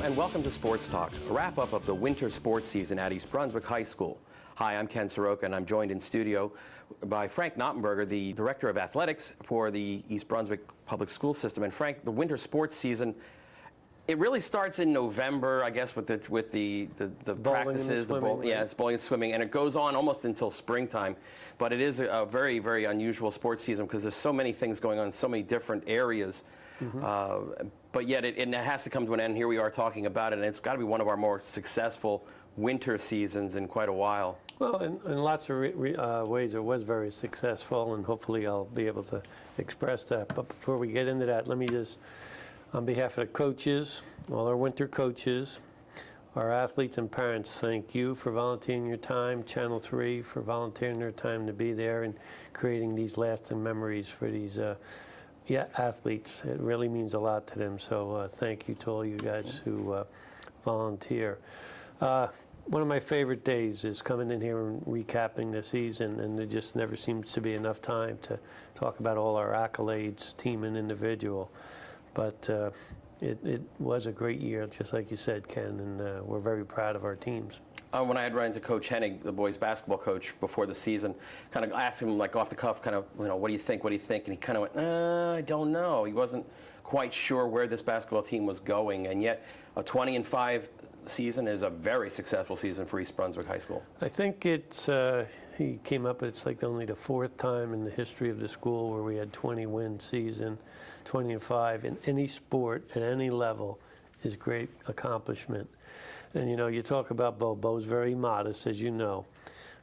and welcome to Sports Talk, a wrap-up of the winter sports season at East Brunswick High School. Hi, I'm Ken Sarokal, and I'm joined in studio by Frank Noppenberger, the Director of Athletics for the East Brunswick Public School System. And Frank, the winter sports season, it really starts in November, I guess, with the practices, it's bowling and swimming, and it goes on almost until springtime. But it is a very, very unusual sports season because there's so many things going on in so many different areas. But yet it has to come to an end. Here we are talking about it, and it's got to be one of our more successful winter seasons in quite a while. Well, in lots of ways it was very successful, and hopefully I'll be able to express that. But before we get into that, let me just, on behalf of the coaches, all our winter coaches, our athletes and parents, thank you for volunteering your time, Channel 3 for volunteering their time to be there and creating these lasting memories for these athletes. It really means a lot to them, so thank you to all you guys who volunteer. One of my favorite days is coming in here and recapping the season, and there just never seems to be enough time to talk about all our accolades, team and individual. But it was a great year, just like you said, Ken, and we're very proud of our teams. When I had run into Coach Hennig, the boys basketball coach, before the season, kind of asked him, like off the cuff, kind of, what do you think? What do you think? And he kind of went, I don't know. He wasn't quite sure where this basketball team was going, and yet a 20-5 season is a very successful season for East Brunswick High School. I think it's, he came up, it's like only the fourth time in the history of the school where we had 20-win season, 20-5 in any sport at any level is great accomplishment. And you talk about Bo. Bo's very modest, as you know.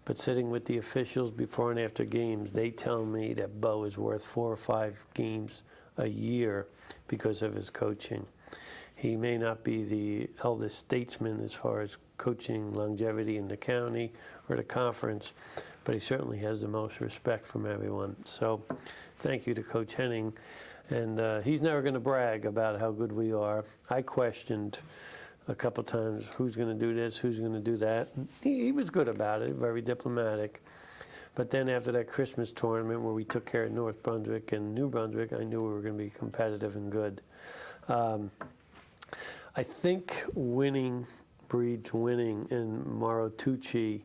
But sitting with the officials before and after games, they tell me that Bo is worth 4 or 5 games a year because of his coaching. He may not be the eldest statesman as far as coaching longevity in the county or the conference, but he certainly has the most respect from everyone. So thank you to Coach Hennig. And he's never going to brag about how good we are. I questioned a couple times, who's going to do this, who's going to do that. He was good about it, very diplomatic. But then after that Christmas tournament where we took care of North Brunswick and New Brunswick, I knew we were going to be competitive and good. I think winning breeds winning, and Mauro Tucci,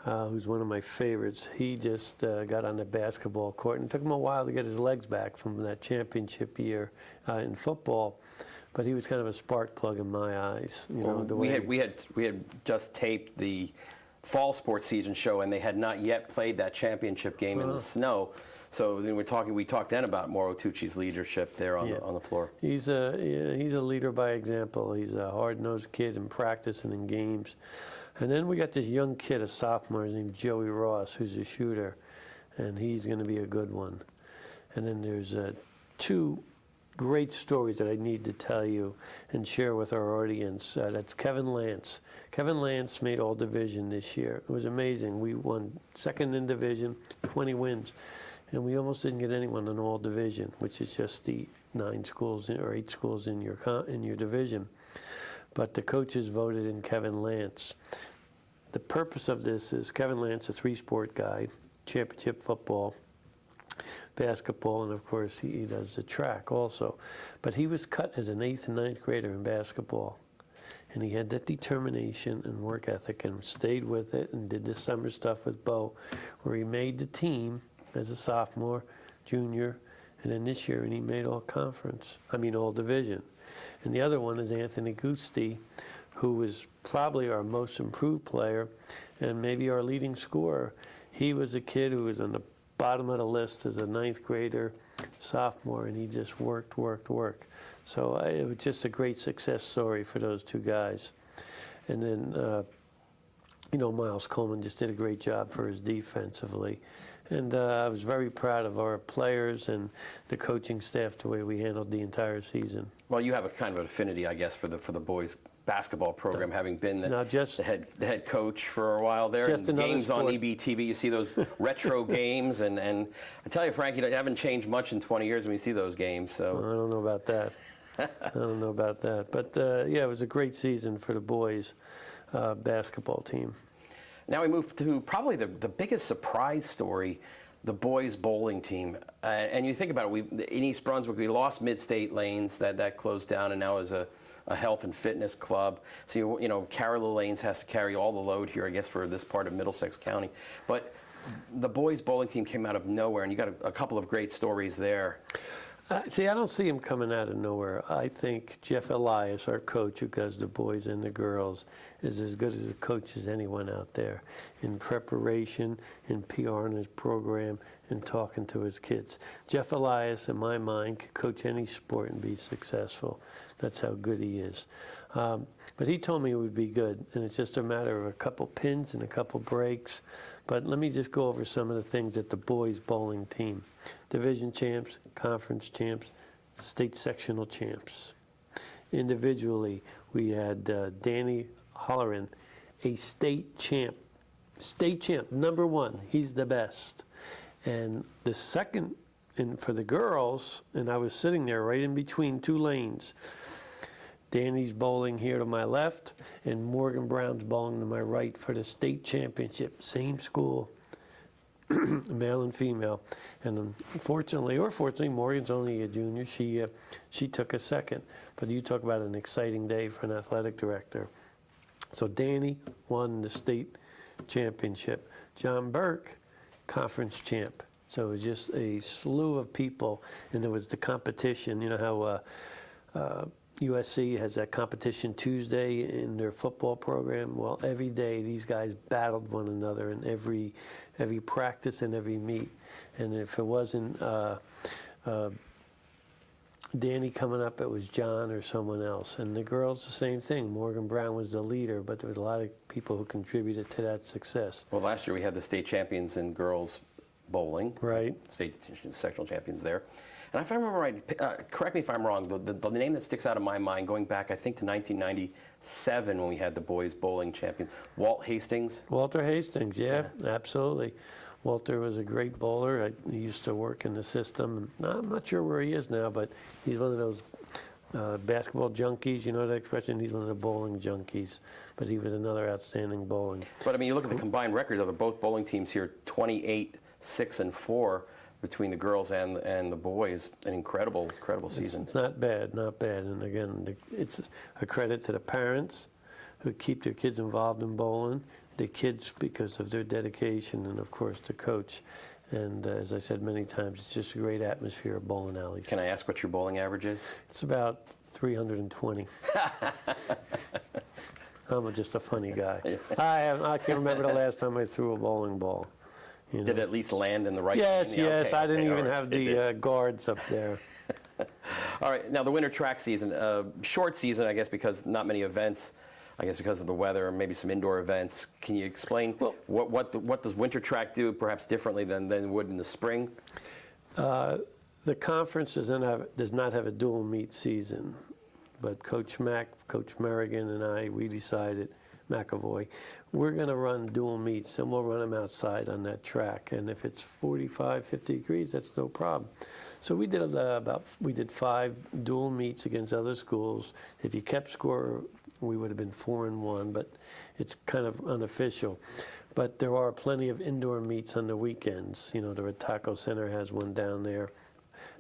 who's one of my favorites, he just got on the basketball court, and it took him a while to get his legs back from that championship year in football. But he was kind of a spark plug in my eyes. We had just taped the fall sports season show, and they had not yet played that championship game in the snow. So then we talked then about Mauro Tucci's leadership there on the floor. He's a leader by example. He's a hard-nosed kid in practice and in games. And then we got this young kid, a sophomore, named Joey Ross, who's a shooter, and he's going to be a good one. And then there's 2 great stories that I need to tell you and share with our audience. That's Kevin Lance. Kevin Lance made all division this year. It was amazing. We won second in division, 20 wins, and we almost didn't get anyone in all division, which is just the 9 schools or 8 schools in your division. But the coaches voted in Kevin Lance. The purpose of this is Kevin Lance, a 3-sport guy, championship football, basketball, and of course he does the track also. But he was cut as an 8th and 9th grader in basketball. And he had that determination and work ethic and stayed with it and did this summer stuff with Bo, where he made the team as a sophomore, junior, and then this year, and he made all division. And the other one is Anthony Gusti, who is probably our most improved player and maybe our leading scorer. He was a kid who was on the bottom of the list as a 9th grader, sophomore, and he just worked. So it was just a great success story for those 2 guys. And then, Miles Coleman just did a great job for us defensively. And I was very proud of our players and the coaching staff, the way we handled the entire season. Well, you have a kind of an affinity, I guess, for the boys basketball program, having been the head coach for a while there. Just and games sport. On EBTV, you see those retro games, and I tell you, Frank, you haven't changed much in 20 years when you see those games. So well, I don't know about that. But it was a great season for the boys basketball team. Now we move to probably the biggest surprise story, the boys bowling team. And you think about it, in East Brunswick, we lost Mid-State Lanes, that closed down, and now is a a health and fitness club. So, Carroll Lanes has to carry all the load here, I guess, for this part of Middlesex County. But the boys bowling team came out of nowhere, and you got a couple of great stories there. See, I don't see him coming out of nowhere. I think Jeff Elias, our coach who does the boys and the girls, is as good as a coach as anyone out there in preparation, in PR in his program, and talking to his kids. Jeff Elias, in my mind, could coach any sport and be successful. That's how good he is. But he told me it would be good, and it's just a matter of a couple pins and a couple breaks. But let me just go over some of the things that the boys bowling team. Division champs, conference champs, state sectional champs. Individually, we had Danny Holleran, a state champ, number one. He's the best. And the second, and for the girls, and I was sitting there right in between two lanes. Danny's bowling here to my left, and Morgan Brown's bowling to my right for the state championship. Same school, male and female. And unfortunately, or fortunately, Morgan's only a junior. She took a second. But you talk about an exciting day for an athletic director. So Danny won the state championship. John Burke, conference champ. So it was just a slew of people, and there was the competition. You know how USC has that competition Tuesday in their football program. Well, every day these guys battled one another in every practice and every meet. And if it wasn't Danny coming up, it was John or someone else. And the girls, the same thing. Morgan Brown was the leader, but there was a lot of people who contributed to that success. Well, last year we had the state champions in girls bowling. Right. State sectional champions there. And if I remember right, correct me if I'm wrong, the name that sticks out of my mind, going back, I think, to 1997 when we had the boys bowling champion, Walt Hastings. Walter Hastings, yeah, absolutely. Walter was a great bowler. He used to work in the system. I'm not sure where he is now, but he's one of those basketball junkies. You know that expression? He's one of the bowling junkies. But he was another outstanding bowling. But, I mean, you look at the combined record of both bowling teams here, 28, 6, and 4. Between the girls and the boys, an incredible season. It's not bad, not bad. And again, it's a credit to the parents who keep their kids involved in bowling, the kids because of their dedication, and of course the coach. And as I said many times, it's just a great atmosphere of bowling alleys. Can I ask what your bowling average is? It's about 320. I'm just a funny guy. I can't remember the last time I threw a bowling ball. You know. Did it at least land in the right? Yes, lane? Yeah, yes. okay, I didn't even right. have the guards up there. All right. Now the winter track season, short season, I guess, because not many events. I guess because of the weather, maybe some indoor events. Can you explain what does winter track do, perhaps differently than would in the spring? The conference does not have a dual meet season, but Coach Mack, Coach Merrigan, and we decided. McAvoy, we're going to run dual meets, and we'll run them outside on that track. And if it's 45, 50 degrees, that's no problem. So we did 5 dual meets against other schools. If you kept score, we would have been 4-1, but it's kind of unofficial. But there are plenty of indoor meets on the weekends. You know, the Retaco Center has one down there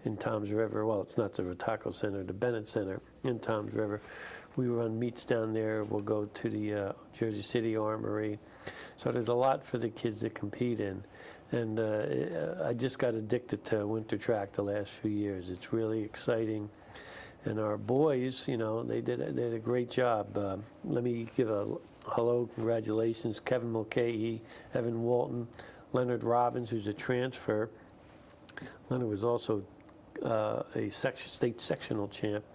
in Toms River. Well, it's not the Retaco Center, the Bennett Center in Toms River. We run meets down there. We'll go to the Jersey City Armory. So there's a lot for the kids to compete in. And I just got addicted to winter track the last few years. It's really exciting. And our boys, you know, they did a great job. Let me give a hello, congratulations, Kevin Mulcahy, Evan Walton, Leonard Robbins, who's a transfer. Leonard was also a state sectional champ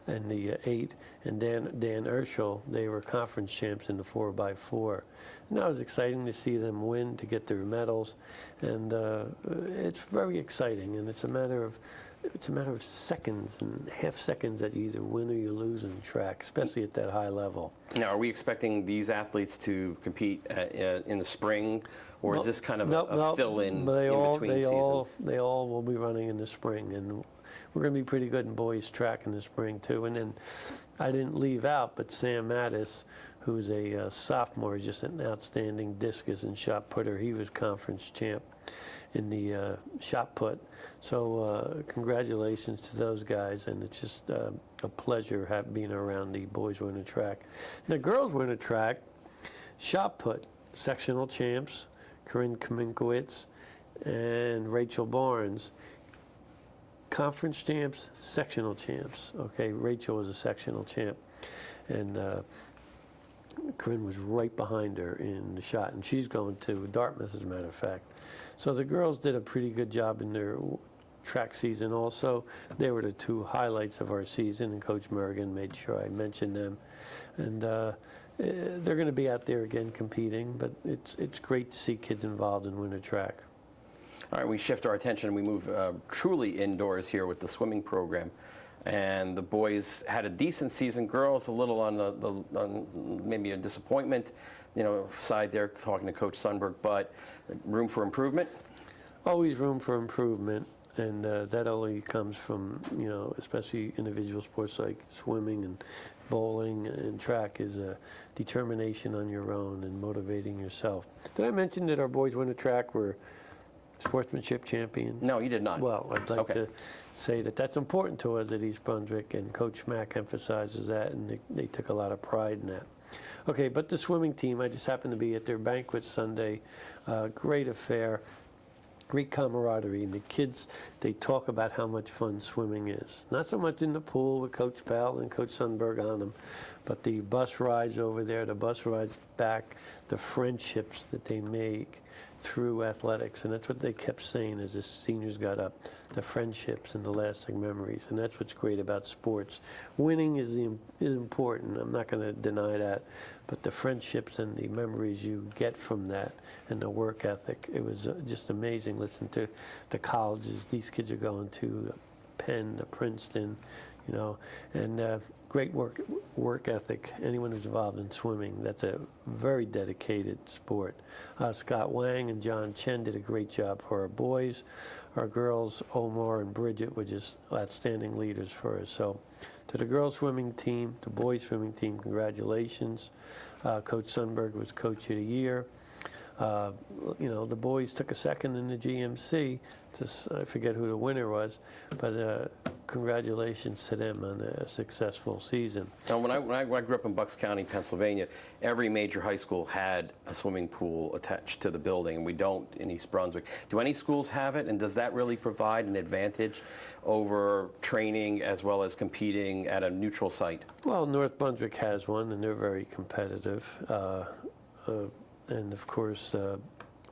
in the 8, and Dan Urschel, they were conference champs in the 4x4. And that was exciting to see them win, to get their medals, and it's very exciting. And it's a matter of seconds and half seconds that you either win or you lose in track, especially at that high level. Now, are we expecting these athletes to compete in the spring, or is this kind of a fill-in between seasons? They all will be running in the spring, and we're going to be pretty good in boys track in the spring too. And then I didn't leave out, but Sam Mattis, who's a sophomore, is just an outstanding discus and shot putter. He was conference champ. in the shot put. So congratulations to those guys, and it's just a pleasure being around the boys winter track. And the girls winter track, shot put, sectional champs, Corinne Kaminkowitz and Rachel Barnes. Conference champs, sectional champs. Okay, Rachel was a sectional champ, and Corinne was right behind her in the shot, and she's going to Dartmouth, as a matter of fact. So the girls did a pretty good job in their track season also. They were the two highlights of our season, and Coach Mergen made sure I mentioned them. And they're going to be out there again competing, but it's great to see kids involved in winter track. All right, we shift our attention and we move truly indoors here with the swimming program. And the boys had a decent season. Girls a little on maybe a disappointment, side there, talking to Coach Sundberg, but room for improvement? Always room for improvement, and that only comes from, especially individual sports like swimming and bowling and track, is a determination on your own and motivating yourself. Did I mention that our boys winter track were sportsmanship champions? No, you did not. Well, I'd like to say that that's important to us at East Brunswick, and Coach Mack emphasizes that, and they took a lot of pride in that. Okay, but the swimming team, I just happened to be at their banquet Sunday. Great affair, great camaraderie, and the kids, they talk about how much fun swimming is. Not so much in the pool with Coach Bell and Coach Sundberg on them, but the bus rides over there, the bus rides back, the friendships that they make through athletics, and that's what they kept saying as the seniors got up, the friendships and the lasting memories, and that's what's great about sports. Winning is important, I'm not going to deny that, but the friendships and the memories you get from that and the work ethic, it was just amazing. Listen to the colleges these kids are going to, Penn, to Princeton, and great work ethic. Anyone who's involved in swimming, that's a very dedicated sport. Scott Wang and John Chen did a great job for our boys. Our girls, Omar and Bridget, were just outstanding leaders for us. So to the girls swimming team, the boys swimming team, congratulations. Coach Sundberg was Coach of the Year. The boys took a second in the GMC. I forget who the winner was, but congratulations to them on a successful season. Now, when I grew up in Bucks County, Pennsylvania, every major high school had a swimming pool attached to the building, and we don't in East Brunswick. Do any schools have it, and does that really provide an advantage over training as well as competing at a neutral site? Well, North Brunswick has one, and they're very competitive. And of course,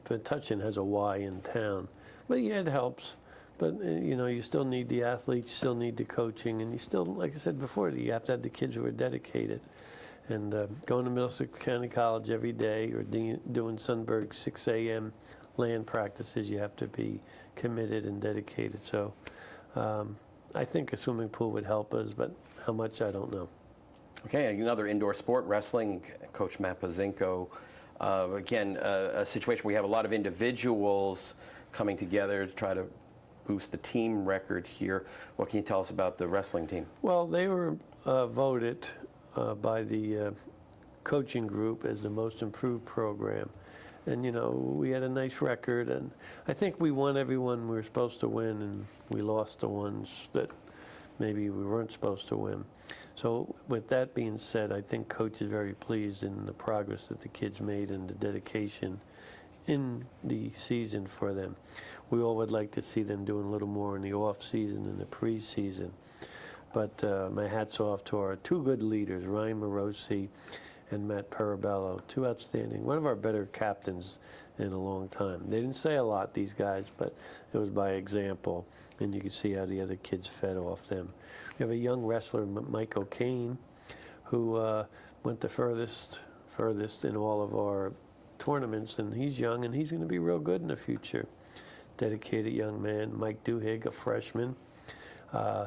Metuchen has a Y in town. But yeah, it helps. But you still need the athletes, you still need the coaching, and you still, like I said before, you have to have the kids who are dedicated. And going to Middlesex County College every day, or doing Sundberg's 6 a.m. land practices, you have to be committed and dedicated. So I think a swimming pool would help us, but how much, I don't know. Okay, another indoor sport, wrestling, Coach Matt Pazinko. Again, a situation where we have a lot of individuals coming together to try to boost the team record here. What can you tell us about the wrestling team? Well, they were voted by the coaching group as the most improved program. And, we had a nice record, and I think we won everyone we were supposed to win, and we lost the ones that maybe we weren't supposed to win. So with that being said, I think Coach is very pleased in the progress that the kids made and the dedication in the season for them. We all would like to see them doing a little more in the off season and the preseason. But my hat's off to our two good leaders, Ryan Morosi and Matt Parabello, two outstanding, one of our better captains in a long time. They didn't say a lot, these guys, but it was by example, and you can see how the other kids fed off them. We have a young wrestler, Mike O'Kane, who went the furthest in all of our tournaments, and he's young, and he's going to be real good in the future. Dedicated young man. Mike Duhigg, a freshman.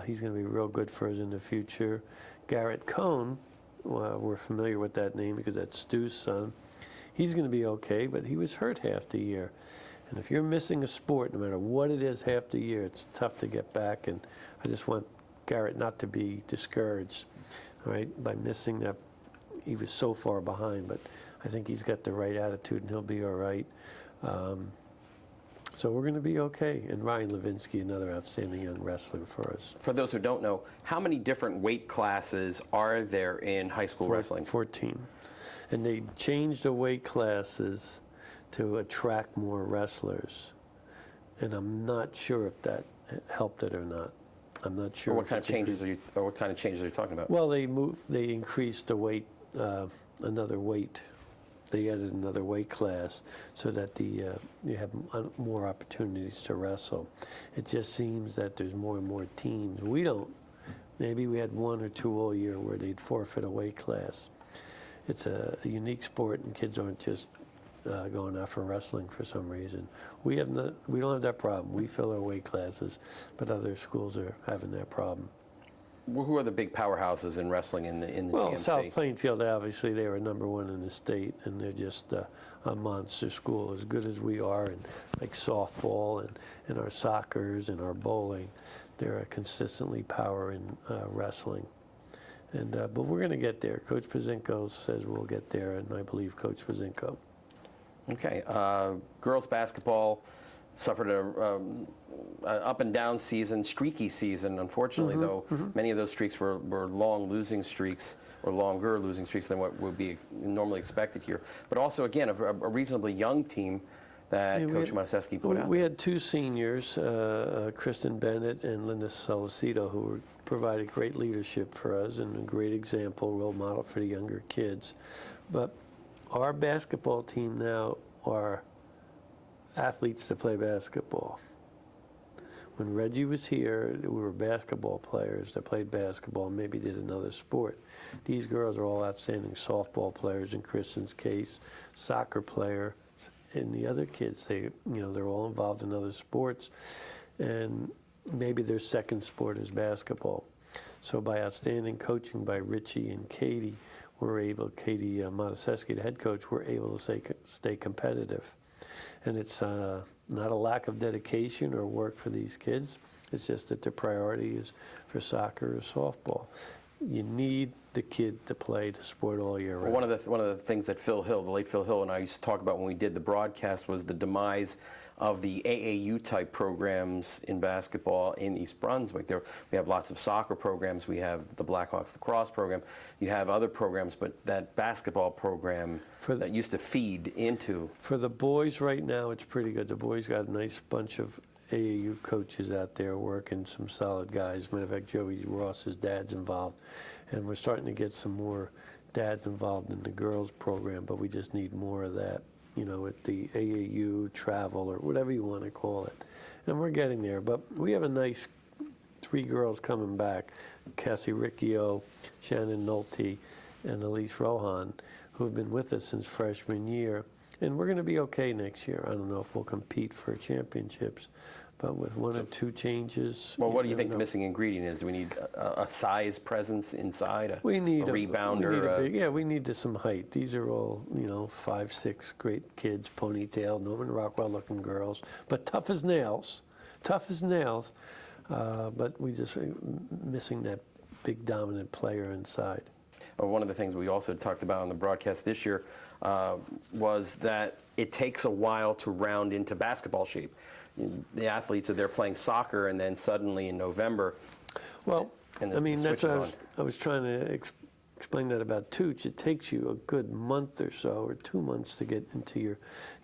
He's going to be real good for us in the future. Garrett Cohn, we're familiar with that name because that's Stu's son. He's going to be okay, but he was hurt half the year. And if you're missing a sport, no matter what it is, half the year, it's tough to get back. And I just want Garrett not to be discouraged, all right, by missing that. He was so far behind, but I think he's got the right attitude, and he'll be all right. So we're going to be okay. And Ryan Levinsky, another outstanding young wrestler for us. For those who don't know, how many different weight classes are there in high school wrestling? 14. And they changed the weight classes to attract more wrestlers. And I'm not sure if that helped it or not. I'm not sure. Or what kind of changes are you talking about? Well, they increased the weight, another weight. They added another weight class so that you have more opportunities to wrestle. It just seems that there's more and more teams. We don't. Maybe we had 1 or 2 all year where they'd forfeit a weight class. It's a unique sport, and kids aren't just going out for wrestling for some reason. We don't have that problem. We fill our weight classes, but other schools are having that problem. Who are the big powerhouses in wrestling in the Well, GMC? South Plainfield, obviously, they were #1 in the state, and they're just a monster school, as good as we are, and like softball and our soccers and our bowling. They're a consistently power in wrestling. And but we're going to get there. Coach Pazinko says we'll get there, and I believe Coach Pazinko. Okay. Girls basketball suffered an up and down season, streaky season. Unfortunately, though, many of those streaks were long losing streaks, or longer losing streaks than what would be normally expected here. But also, again, a reasonably young team that Coach Monaseski put out. We had 2 seniors, Kristen Bennett and Linda Solicito, who provided great leadership for us and a great example, role model for the younger kids. But our basketball team now are athletes that play basketball. When Reggie was here, we were basketball players that played basketball and maybe did another sport. These girls are all outstanding softball players in Kristen's case, soccer player, and the other kids, they're all involved in other sports, and maybe their second sport is basketball. So by outstanding coaching by Richie and Katie Katie Monaseski, the head coach, we're able to stay competitive. And it's not a lack of dedication or work for these kids. It's just that their priority is for soccer or softball. You need the kid to play the sport all year round. One of the things that Phil Hill, the late Phil Hill, and I used to talk about when we did the broadcast was the demise of the AAU type programs in basketball in East Brunswick. We have lots of soccer programs. We have the Blackhawks lacrosse program. You have other programs, but that basketball program that used to feed into. For the boys right now, it's pretty good. The boys got a nice bunch of AAU coaches out there working, some solid guys. Matter of fact, Joey Ross's dad's involved. And we're starting to get some more dads involved in the girls program, but we just need more of that, at the AAU travel or whatever you want to call it. And we're getting there, but we have a nice 3 girls coming back, Cassie Riccio, Shannon Nolte, and Elise Rohan, who have been with us since freshman year. And we're going to be okay next year. I don't know if we'll compete for championships, but with 1 or 2 changes. Well, what do you think the missing ingredient is? Do we need a size presence inside, we need a rebounder? We need some height. These are all, 5, 6 great kids, ponytail, Norman Rockwell-looking girls, but tough as nails. But we just missing that big dominant player inside. One of the things we also talked about on the broadcast this year was that it takes a while to round into basketball shape. The athletes are there playing soccer, and then suddenly in November. Well, that's what I was trying to explain that about Tooch. It takes you a good month or so, or 2 months, to get into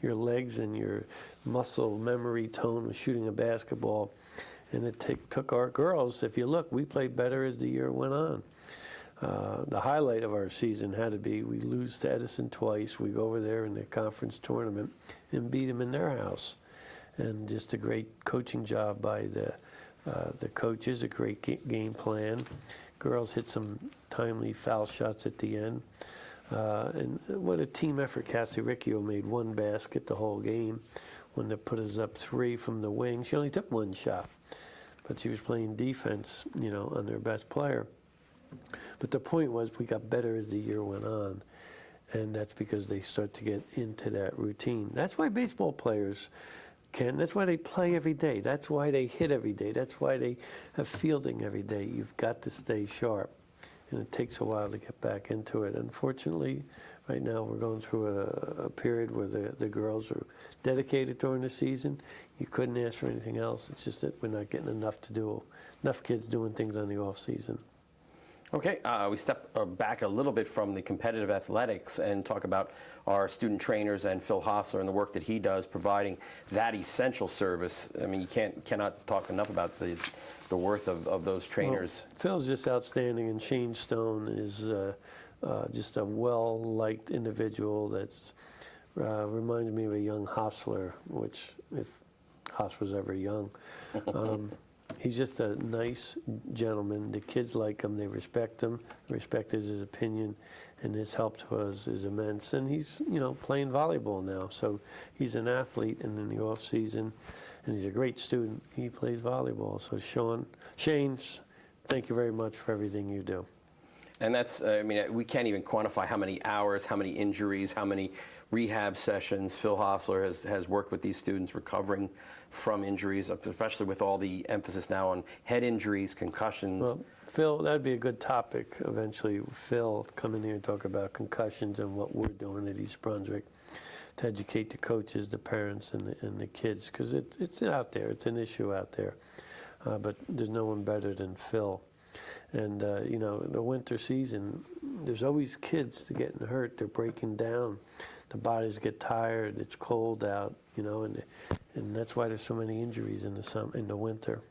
your legs and your muscle memory tone with shooting a basketball. And it took our girls. If you look, we played better as the year went on. The highlight of our season had to be we lose to Edison twice. We go over there in the conference tournament and beat them in their house. And just a great coaching job by the coaches, a great game plan. Girls hit some timely foul shots at the end. And what a team effort. Cassie Riccio made 1 basket the whole game when they put us up 3 from the wing. She only took 1 shot, but she was playing defense, on their best player. But the point was we got better as the year went on, and that's because they start to get into that routine. That's why baseball players that's why they play every day. That's why they hit every day. That's why they have fielding every day. You've got to stay sharp. and it takes a while to get back into it. Unfortunately, right now we're going through a period where the girls are dedicated during the season. You couldn't ask for anything else. It's just that we're not getting enough to do, enough kids doing things on the off season. Okay, we step back a little bit from the competitive athletics and talk about our student trainers and Phil Hostler and the work that he does providing that essential service. I mean, you cannot talk enough about the worth of those trainers. Well, Phil's just outstanding, and Shane Stone is just a well-liked individual that reminds me of a young Hostler, which, if Hoss was ever young. He's just a nice gentleman. The kids like him. They respect him. They respect his opinion, and his help to us is immense. And he's, playing volleyball now. So he's an athlete, and in the off season, and he's a great student. He plays volleyball. So Shane, thank you very much for everything you do. And that's, we can't even quantify how many hours, how many injuries, how many rehab sessions Phil Hostler has worked with these students recovering from injuries, especially with all the emphasis now on head injuries, concussions. Well, Phil, that'd be a good topic eventually. Phil, come in here and talk about concussions and what we're doing at East Brunswick to educate the coaches, the parents, and the kids, because it's out there. It's an issue out there. But there's no one better than Phil. And, the winter season, there's always kids getting hurt. They're breaking down. The bodies get tired. It's cold out, and that's why there's so many injuries in the winter.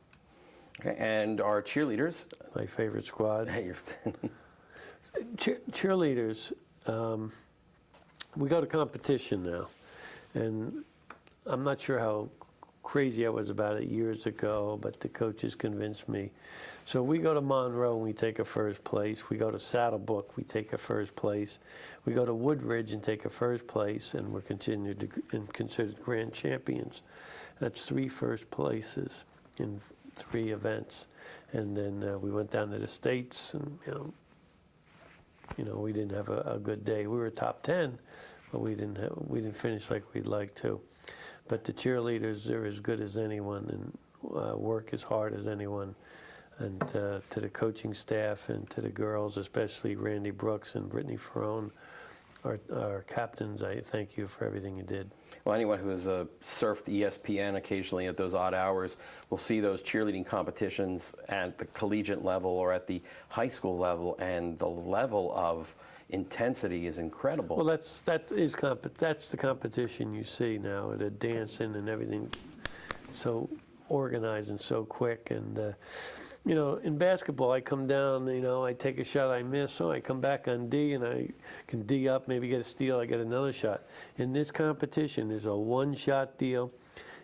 Okay, and our cheerleaders. My favorite squad. Cheerleaders, we go to competition now. And I'm not sure how crazy I was about it years ago, but the coaches convinced me. So we go to Monroe and we take a first place. We go to Saddlebrook, we take a first place. We go to Woodridge and take a first place, and we're considered grand champions. That's 3 first places in 3 events. And then we went down to the States, and we didn't have a good day. We were top 10, but we didn't finish like we'd like to. But the cheerleaders, they're as good as anyone, and work as hard as anyone. And to the coaching staff and to the girls, especially Randy Brooks and Brittany Ferrone, our captains, I thank you for everything you did. Well, anyone who has surfed ESPN occasionally at those odd hours will see those cheerleading competitions at the collegiate level or at the high school level, and the level of intensity is incredible. Well, that's the competition you see now, the dancing and everything, so organized and so quick. And in basketball, I come down, I take a shot, I miss, so I come back on D, and I can D up, maybe get a steal, I get another shot. In this competition, there's a 1-shot deal.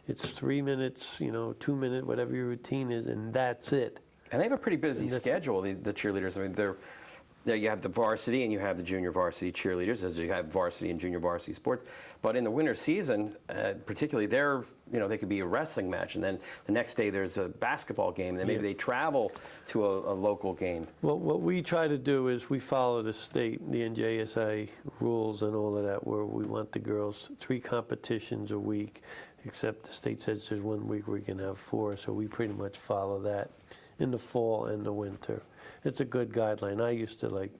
It's 3 minutes, 2 minute, whatever your routine is, and that's it. And they have a pretty busy schedule, the cheerleaders. I mean, there you have the varsity and you have the junior varsity cheerleaders, as you have varsity and junior varsity sports. But in the winter season, particularly, they could be a wrestling match, and then the next day there's a basketball game, and then maybe they travel to a local game. Well, what we try to do is we follow the state, the NJSA rules and all of that, where we want the girls 3 competitions a week, except the state says there's 1 week where we can have 4, so we pretty much follow that in the fall and the winter. It's a good guideline. I used to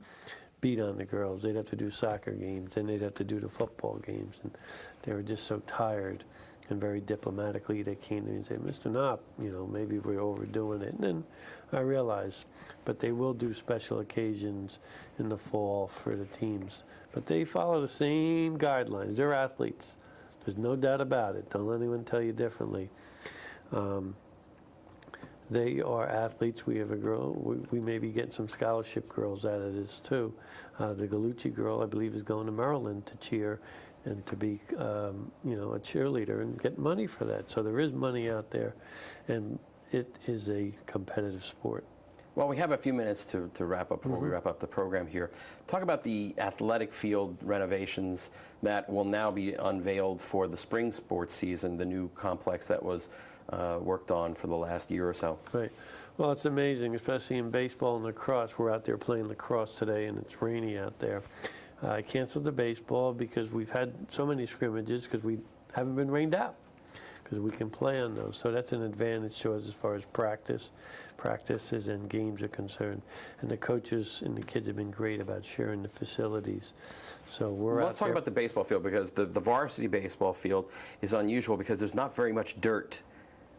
beat on the girls. They'd have to do soccer games, then they'd have to do the football games, and they were just so tired. And very diplomatically, they came to me and said, "Mr. Knopp, maybe we're overdoing it." And then I realized, but they will do special occasions in the fall for the teams. But they follow the same guidelines. They're athletes. There's no doubt about it. Don't let anyone tell you differently. They are athletes. We have a girl. We may be getting some scholarship girls out of this too. The Gallucci girl, I believe, is going to Maryland to cheer and to be, a cheerleader and get money for that. So there is money out there, and it is a competitive sport. Well, we have a few minutes to wrap up before we wrap up the program here. Talk about the athletic field renovations that will now be unveiled for the spring sports season, the new complex that was worked on for the last year or so. Right. Well, it's amazing, especially in baseball and lacrosse. We're out there playing lacrosse today, and it's rainy out there. I canceled the baseball because we've had so many scrimmages because we haven't been rained out. because we can play on those. So that's an advantage to us as far as practices and games are concerned. And the coaches and the kids have been great about sharing the facilities. So we're Well, out let's talk there. about the baseball field, because the varsity baseball field is unusual because there's not very much dirt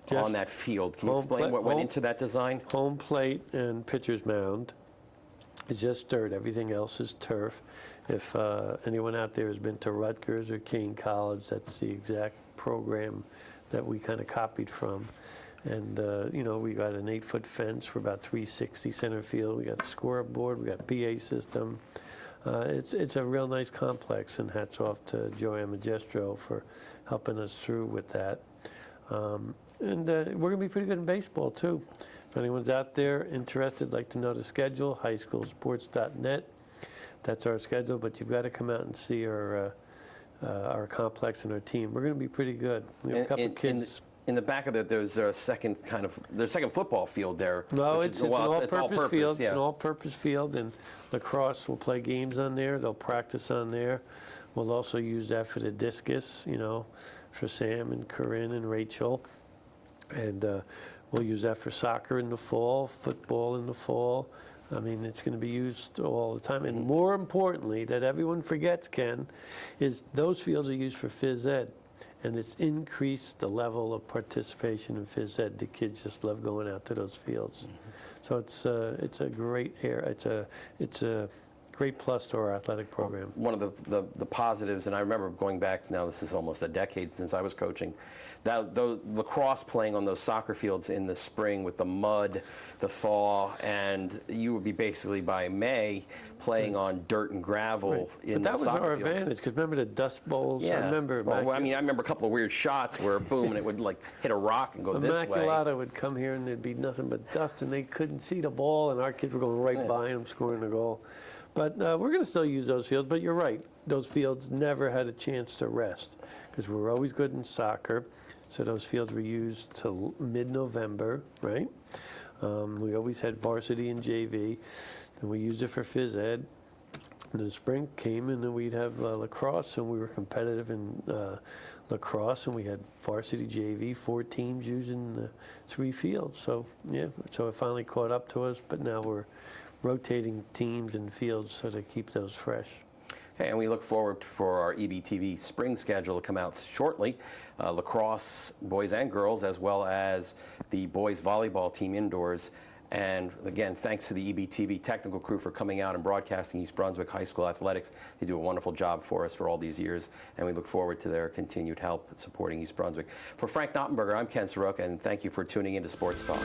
Just on that field. Can you home explain pla- what went home- into that design? Home plate and pitcher's mound. It's just dirt. Everything else is turf. If anyone out there has been to Rutgers or King College, that's the exact program that we kind of copied from. And, we got an 8-foot fence for about 360 center field. We got a scoreboard. We got PA system. It's a real nice complex, and hats off to Joanne Magistro for helping us through with that. And we're going to be pretty good in baseball, too. If anyone's out there interested, like to know the schedule, highschoolsports.net. That's our schedule, but you've got to come out and see our complex and our team. We're going to be pretty good. We have a couple of kids. In the back of it, there's a second football field there. No, which it's is- an well, all-purpose field. yeah. It's an all-purpose field, and lacrosse will play games on there. They'll practice on there. We'll also use that for the discus, for Sam and Corinne and Rachel. And we'll use that for soccer in the fall, football in the fall. I mean, it's going to be used all the time. And more importantly, that everyone forgets, Ken, is those fields are used for phys ed. And it's increased the level of participation in phys ed. The kids just love going out to those fields. So it's a great it's a great plus to our athletic program. One of the positives, and I remember going back, now this is almost a decade since I was coaching, that the lacrosse playing on those soccer fields in the spring with the mud, the thaw, and you would be basically by May playing on dirt and gravel in But that the was soccer our fields. advantage, because remember the dust bowls? Yeah. I remember Well, I remember a couple of weird shots where boom, and it would like hit a rock and go this way. Immaculata would come here and there'd be nothing but dust, and they couldn't see the ball, and our kids were going right by them, scoring a goal. But we're going to still use those fields, but you're right. Those fields never had a chance to rest, because we were always good in soccer. So those fields were used till mid-November, right? We always had varsity and JV, and we used it for phys ed. And the spring came, and then we'd have lacrosse, and we were competitive in lacrosse, and we had varsity JV, 4 teams using the 3 fields. So, so it finally caught up to us, but now we're rotating teams and fields so to keep those fresh. Okay, and we look forward for our EBTV spring schedule to come out shortly. Lacrosse, boys and girls, as well as the boys volleyball team indoors. And again, thanks to the EBTV technical crew for coming out and broadcasting East Brunswick High School athletics. They do a wonderful job for us for all these years, and we look forward to their continued help supporting East Brunswick. For Frank Noppenberger, I'm Ken Sarokal, and thank you for tuning in to Sports Talk.